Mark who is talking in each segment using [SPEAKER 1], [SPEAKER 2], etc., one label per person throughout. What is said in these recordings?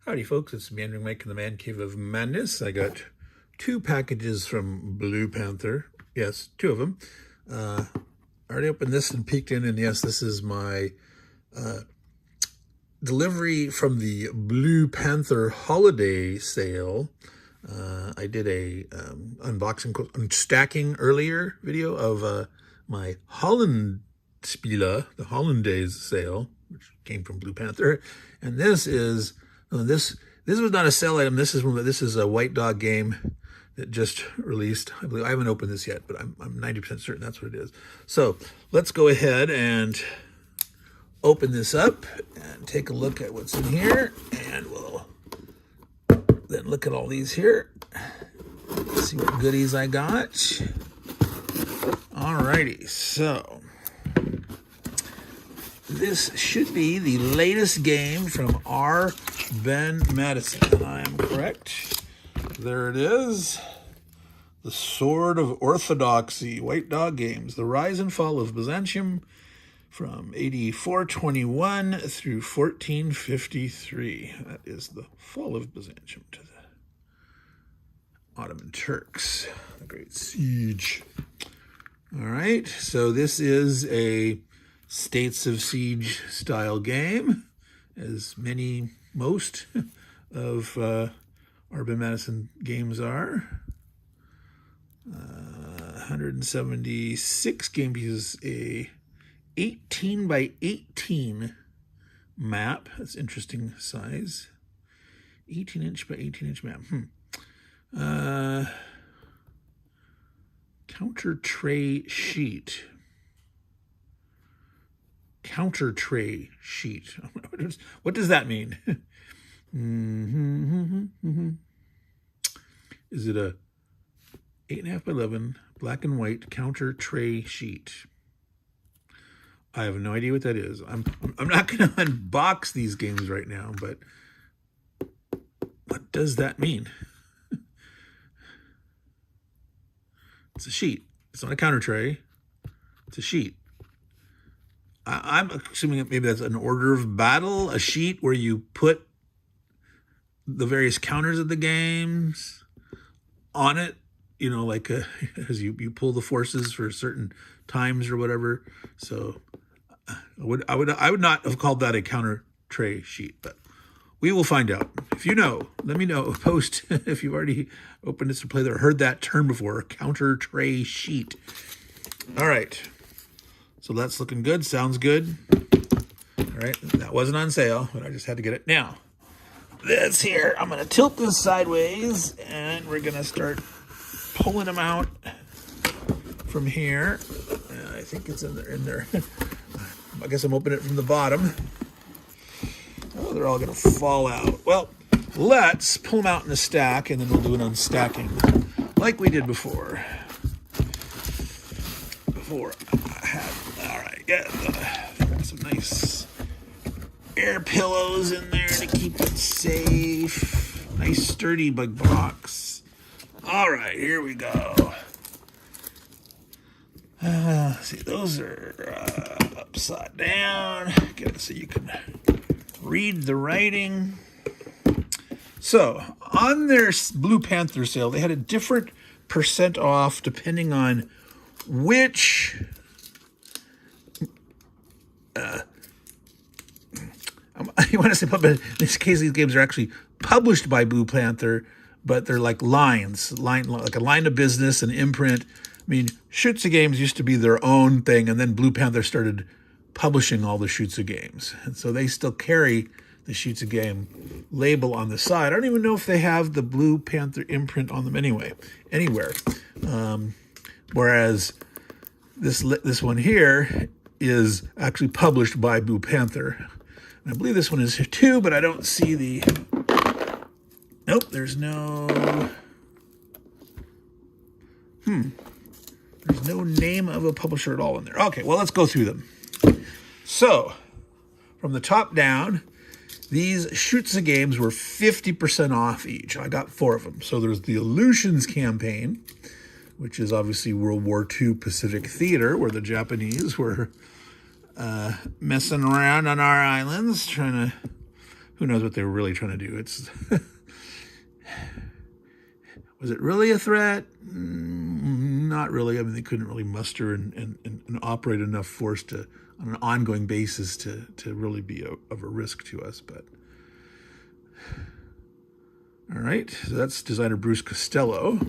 [SPEAKER 1] Howdy folks, it's Meandering Mike in the Man Cave of Madness. I got 2 packages from Blue Panther. Yes, 2 of them. I already opened this and peeked in, and yes, this is my delivery from the Blue Panther holiday sale. I did a unboxing, stacking earlier video of my Holland Spiele, the Hollandaise sale, which came from Blue Panther. And this is, this was not a sale item. This is a White Dog game that just released. I believe I haven't opened this yet, but I'm 90% certain that's what it is. So let's go ahead and open this up and take a look at what's in here, and we'll then look at all these here. See what goodies I got. Alrighty, so this should be the latest game from R. Ben Madison. I am correct. There it is. The Sword of Orthodoxy, White Dog Games. The Rise and Fall of Byzantium from AD 421 through 1453. That is the fall of Byzantium to the Ottoman Turks. The Great Siege. All right, so this is a States of Siege style game, as most of R. Ben Madison games are. 176 game pieces, a 18 by 18 map. That's interesting size. 18 inch by 18 inch map. Counter tray sheet. Counter tray sheet. What does that mean? Is it a 8.5 by 11 black and white counter tray sheet? I have no idea what that is. I'm not going to unbox these games right now, but what does that mean? It's a sheet. It's not a counter tray. It's a sheet. I'm assuming that maybe that's an order of battle, a sheet where you put the various counters of the games on it, you know, like as you pull the forces for certain times or whatever. So I would not have called that a counter tray sheet, but we will find out. If you know, let me know. Post if you've already opened this to play or heard that term before, counter tray sheet. All right. So that's looking good. Sounds good. All right. That wasn't on sale, but I just had to get it. Now, this here, I'm going to tilt this sideways, and we're going to start pulling them out from here. I think it's in there. I guess I'm opening it from the bottom. Oh, they're all going to fall out. Well, let's pull them out in a stack, and then we'll do an unstacking like we did before. All right, yeah, got some nice air pillows in there to keep it safe. Nice sturdy bug box. All right, here we go. See, those are upside down. Get it so you can read the writing. So on their Blue Panther sale, they had a different % off depending on which you want to say, but in this case, these games are actually published by Blue Panther, but they're like like a line of business, an imprint. I mean, Schutze games used to be their own thing, and then Blue Panther started publishing all the Schutze games, and so they still carry the Schutze game label on the side. I don't even know if they have the Blue Panther imprint on them anywhere. Whereas this one here is actually published by Blue Panther. And I believe this one is here too, but I don't see the... Nope, there's no... There's no name of a publisher at all in there. Okay, well, let's go through them. So, from the top down, these Schutze games were 50% off each. I got 4 of them. So there's the Aleutians campaign, which is obviously World War II Pacific theater, where the Japanese were messing around on our islands, trying to who knows what they were really trying to do. It's was it really a threat? Not really. I mean, they couldn't really muster and operate enough force to, on an ongoing basis, to really be of a risk to us. But all right, so that's designer Bruce Costello.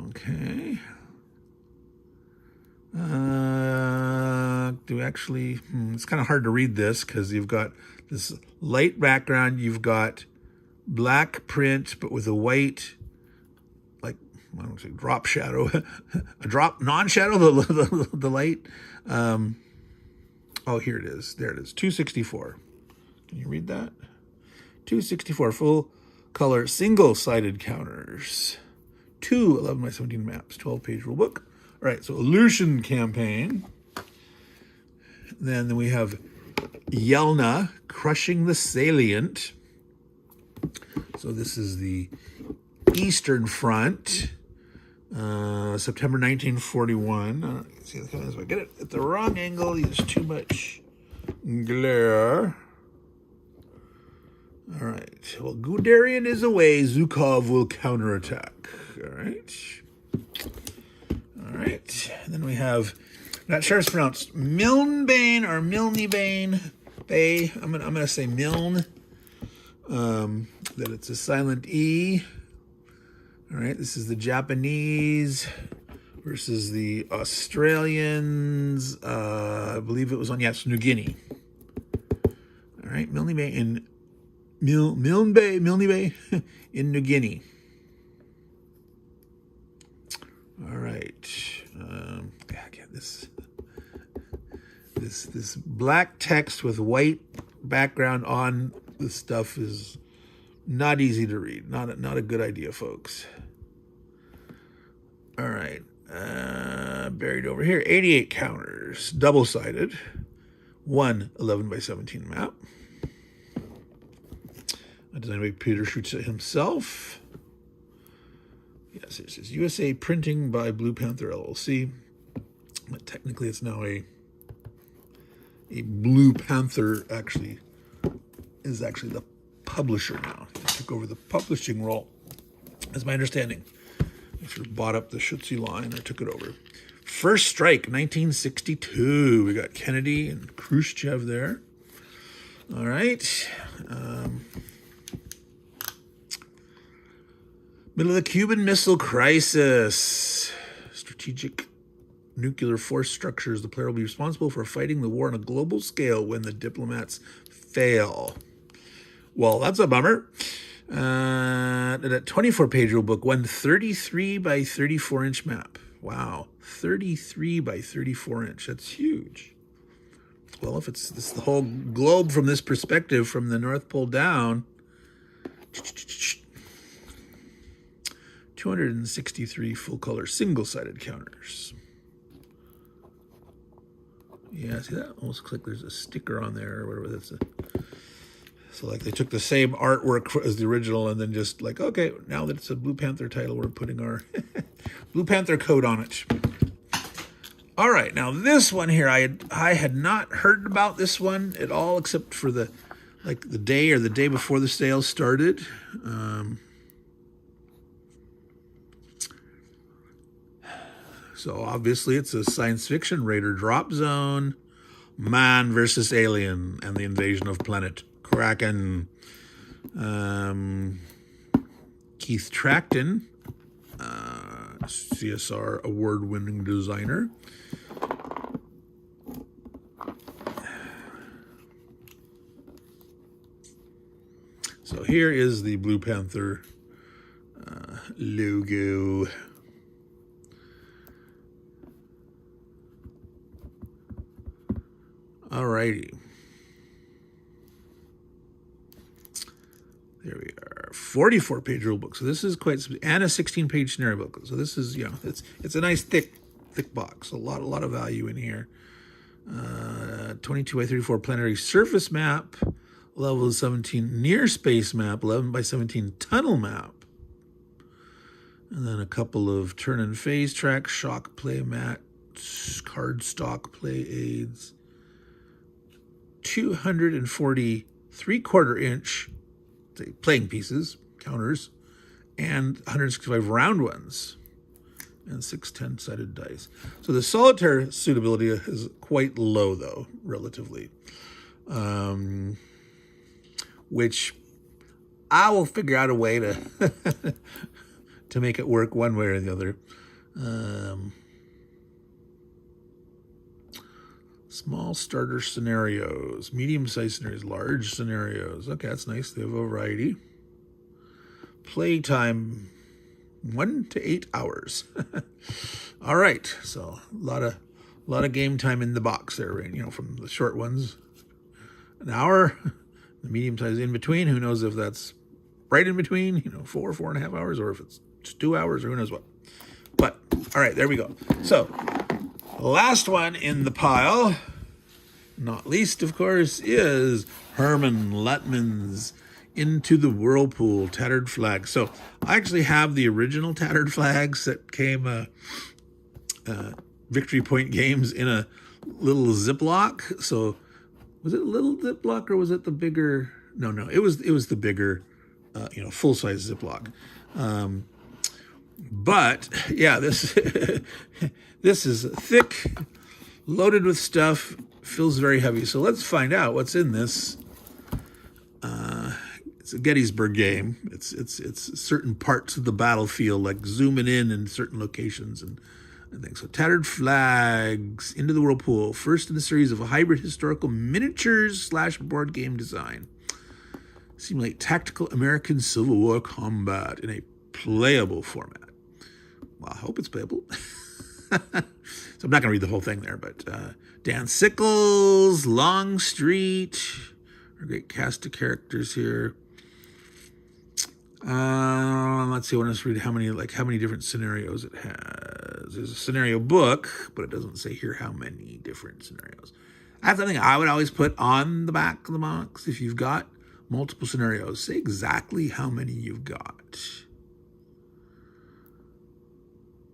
[SPEAKER 1] Okay. It's kind of hard to read this because you've got this light background, you've got black print, but with a white, like, I don't say drop shadow, a drop non-shadow, the light. Oh, here it is. There it is. 264. Can you read that? 264 full color single-sided counters. 2 11 by 17 maps, 12-page rule book. All right, so Illusion Campaign. Then we have Yelna, Crushing the Salient. So this is the Eastern Front, September 1941. See if I get it at the wrong angle. There's too much glare. All right. Well, Guderian is away. Zhukov will counterattack. All right. All right. And then we have, not sure it's pronounced Milnbane or Milnybane Bay. I'm gonna say Miln. That it's a silent E. All right. This is the Japanese versus the Australians. I believe it was on New Guinea. All right. Milnybane in Milne Bay in New Guinea. All right. Again, this black text with white background on the stuff is not easy to read. Not a good idea, folks. All right. Buried over here, 88 counters, double-sided, 1 11 by 17 map. Designed by Peter Schutz himself. Yes, it says USA Printing by Blue Panther LLC. But technically, it's now a Blue Panther. Is actually the publisher now. He took over the publishing role, that's my understanding. They sort of bought up the Schutz line or took it over. First Strike, 1962. We got Kennedy and Khrushchev there. All right. Middle of the Cuban Missile Crisis. Strategic nuclear force structures. The player will be responsible for fighting the war on a global scale when the diplomats fail. Well, that's a bummer. That 24-page rule book, 133 by 34 inch map. Wow, 33 by 34 inch. That's huge. Well, if it's the whole globe from this perspective, from the North Pole down, 263 full-color single-sided counters. Yeah, see that? Almost looks like there's a sticker on there or whatever. So like they took the same artwork as the original and then just like, okay, now that it's a Blue Panther title, we're putting our Blue Panther code on it. All right, now this one here, I had not heard about this one at all except for the day or the day before the sale started. So obviously it's a science fiction Raider drop zone, man versus alien, and the invasion of planet Kraken. Keith Tracton, CSR award-winning designer. So here is the Blue Panther logo. Alrighty. There we are. 44-page rule book. So this is quite, and a 16-page scenario book. So this is, it's a nice thick box. A lot of value in here. 22 by 34 planetary surface map, level 17 near space map, 11 by 17 tunnel map. And then a couple of turn and phase tracks, shock play mats, card stock play aids. 240 3/4-inch playing pieces, counters, and 165 round ones, and 6 10-sided dice. So the solitaire suitability is quite low, though, relatively, which I will figure out a way to to make it work one way or the other. Small starter scenarios, medium-sized scenarios, large scenarios. Okay, that's nice. They have a variety. Playtime, 1 to 8 hours. All right, so a lot of game time in the box there, right? You know, from the short ones, an hour, the medium-sized in between. Who knows if that's right in between? You know, 4.5 hours, or if it's 2 hours, or who knows what. But all right, there we go. So last one in the pile, not least, of course, is Herman Luttman's Into the Whirlpool Tattered Flag. So I actually have the original Tattered Flags that came Victory Point Games in a little Ziploc. So was it a little Ziploc, or was it the bigger? No, it was the bigger, full-size Ziploc. But yeah, this this is thick, loaded with stuff, feels very heavy. So let's find out what's in this. It's a Gettysburg game. It's certain parts of the battlefield, like zooming in certain locations and things. So Tattered Flags, Into the Whirlpool, first in a series of hybrid historical miniatures / board game design. Simulate tactical American Civil War combat in a playable format. Well, I hope it's playable. So I'm not going to read the whole thing there, but Dan Sickles, Longstreet, a great cast of characters here. Let's see. I want to read how many different scenarios it has. There's a scenario book, but it doesn't say here how many different scenarios. That's something I would always put on the back of the box. If you've got multiple scenarios, say exactly how many you've got.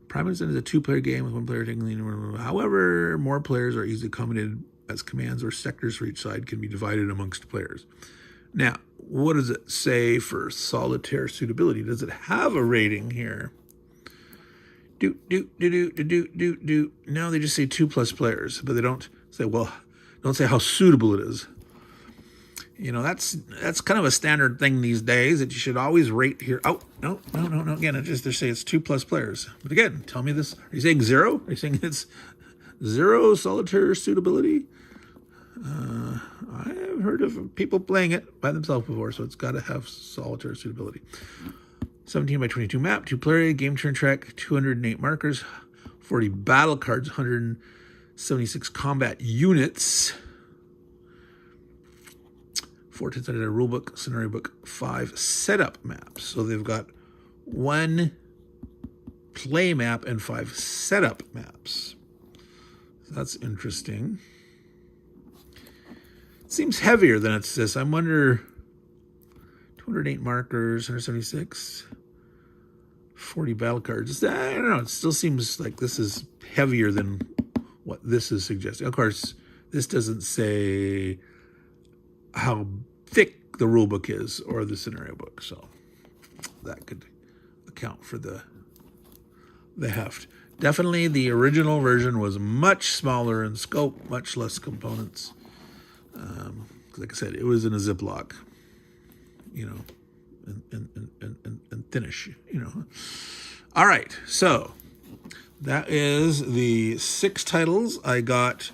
[SPEAKER 1] Prime is a 2-player game with 1 player taking the lead. However, more players are easily accommodated as commands or sectors for each side can be divided amongst players. Now, what does it say for solitaire suitability? Does it have a rating here? No, they just say 2+ players, but they don't say how suitable it is. You know, that's kind of a standard thing these days, that you should always rate here. Oh, no. Again, they say it's 2+ players. But again, tell me this. Are you saying 0? Are you saying it's 0 solitaire suitability? I have heard of people playing it by themselves before, so it's got to have solitaire suitability. 17 by 22 map, 2-player, game turn track, 208 markers, 40 battle cards, 176 combat units, 4 10-sided rulebook, scenario book, 5 setup maps. So they've got 1 play map and 5 setup maps. So that's interesting. It seems heavier than it says. I wonder, 208 markers, 176, 40 battle cards. I don't know. It still seems like this is heavier than what this is suggesting. Of course, this doesn't say how thick the rule book is or the scenario book, so that could account for the heft. Definitely the original version was much smaller in scope, much less components. Like I said, it was in a Ziploc, and thinnish, All right, so that is the 6 titles I got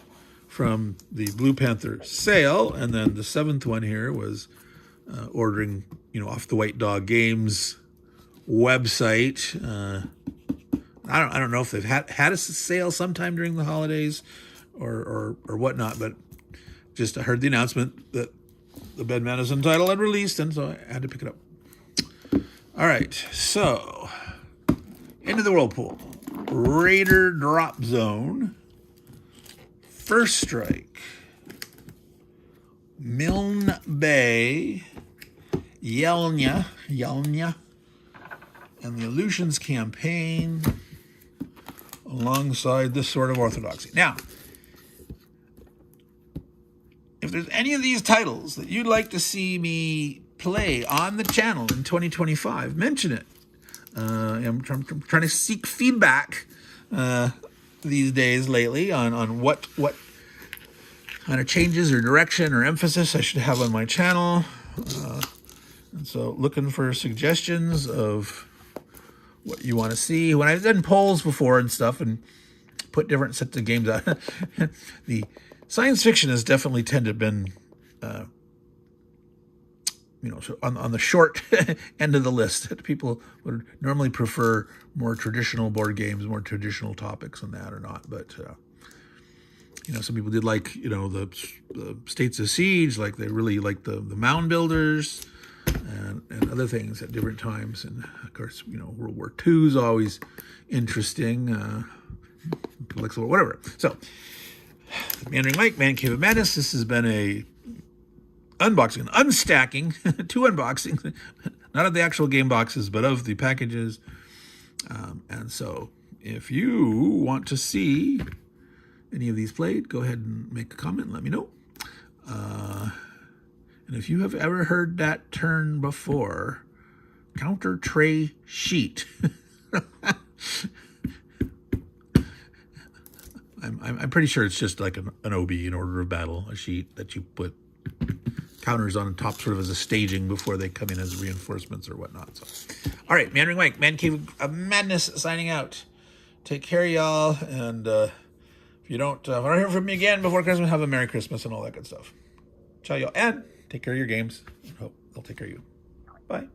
[SPEAKER 1] from the Blue Panther sale, and then the 7th one here was ordering, off the White Dog Games website. I don't know if they've had a sale sometime during the holidays or whatnot, but just I heard the announcement that the Ben Madison title had released, and so I had to pick it up. All right, so Into the Whirlpool, Raider Drop Zone, First Strike, Milne Bay, Yelnya, and the Illusions Campaign, alongside this sort of orthodoxy. Now, if there's any of these titles that you'd like to see me play on the channel in 2025, mention it. I'm trying to seek feedback these days lately on what kind of changes or direction or emphasis I should have on my channel. And so looking for suggestions of what you want to see. When I've done polls before and stuff and put different sets of games out, the science fiction has definitely tended been, on the short end of the list. People would normally prefer more traditional board games, more traditional topics than that or not. But, some people did like, the States of Siege, like they really like the mound builders and other things at different times. And of course, World War II is always interesting, whatever. So, Meandering Mike, Man Cave of Madness. This has been a unboxing, unstacking, 2 unboxings, not of the actual game boxes, but of the packages. And so if you want to see any of these played, go ahead and make a comment and let me know. And if you have ever heard that term before, counter tray sheet. I'm pretty sure it's just like an OB, an order of battle, a sheet that you put counters on top sort of as a staging before they come in as reinforcements or whatnot. So, all right, Meandering Mike, Man Cave of Madness, signing out. Take care, y'all. And if you don't hear from me again before Christmas, have a Merry Christmas and all that good stuff. Ciao, y'all. And take care of your games. I hope they'll take care of you. Bye.